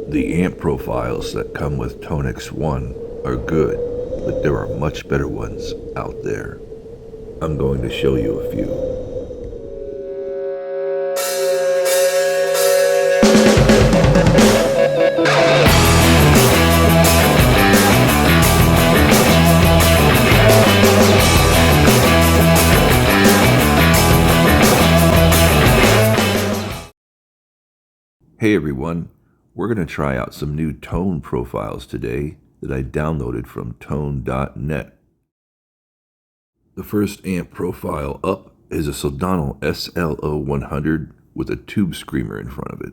The amp profiles that come with Tonex One are good, but there are much better ones out there. I'm going to show you a few. Hey everyone, we're going to try out some new tone profiles today that I downloaded from tone.net. The first amp profile up is a Soldano SLO 100 with a tube screamer in front of it.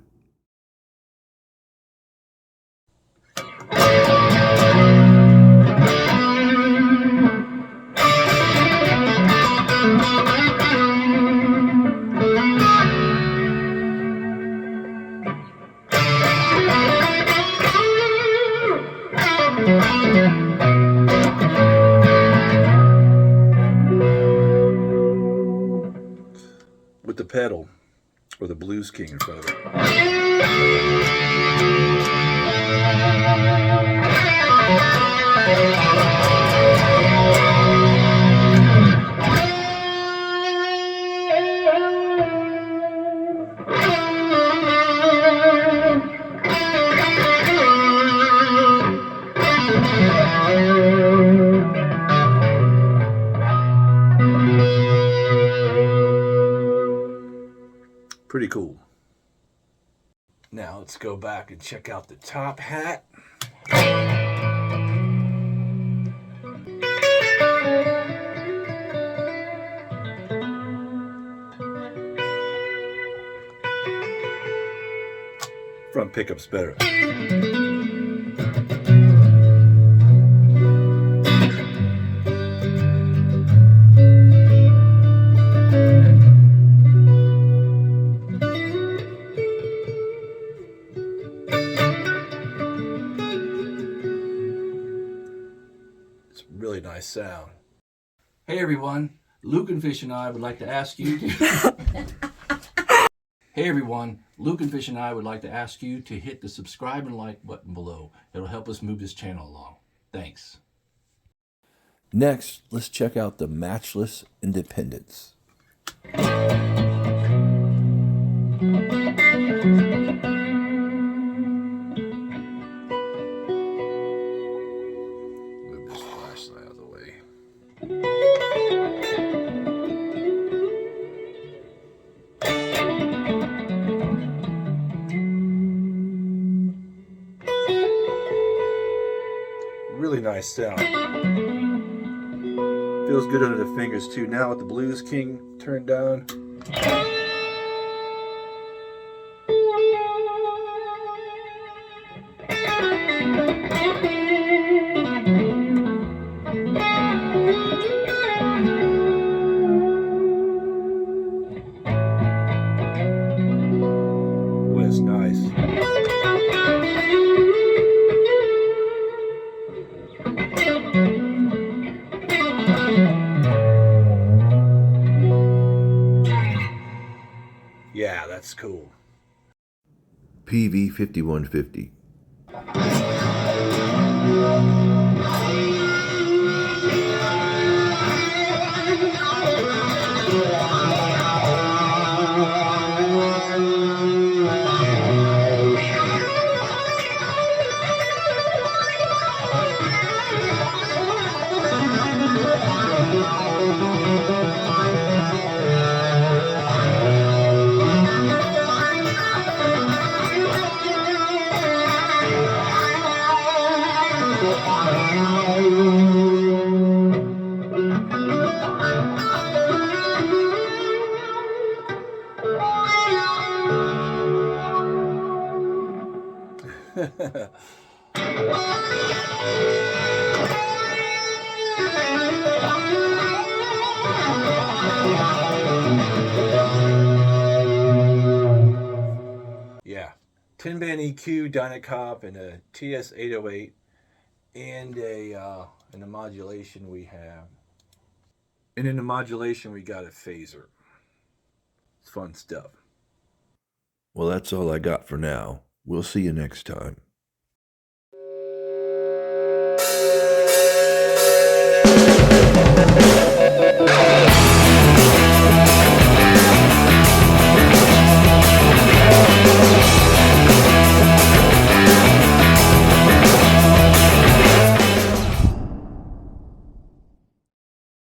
With the pedal, or the Blues King in front of it. Pretty cool. Now let's go back and check out the top hat. Front pickup's better. Really nice sound. Hey everyone, Luke and Fish and I would like to ask you to Hey everyone, Luke and Fish and I would like to ask you to hit the subscribe and like button below. It'll help us move this channel along. Thanks. Next, let's check out the Matchless Independence. Really nice sound. Feels good under the fingers too. Now with the Blues King turned down. Boy, that's nice. Yeah, that's cool. Peavey 5150. Yeah, 10-band EQ, Dynacop, and a TS-808, and in the modulation we have. And in the modulation we got a phaser. It's fun stuff. Well, that's all I got for now. We'll see you next time.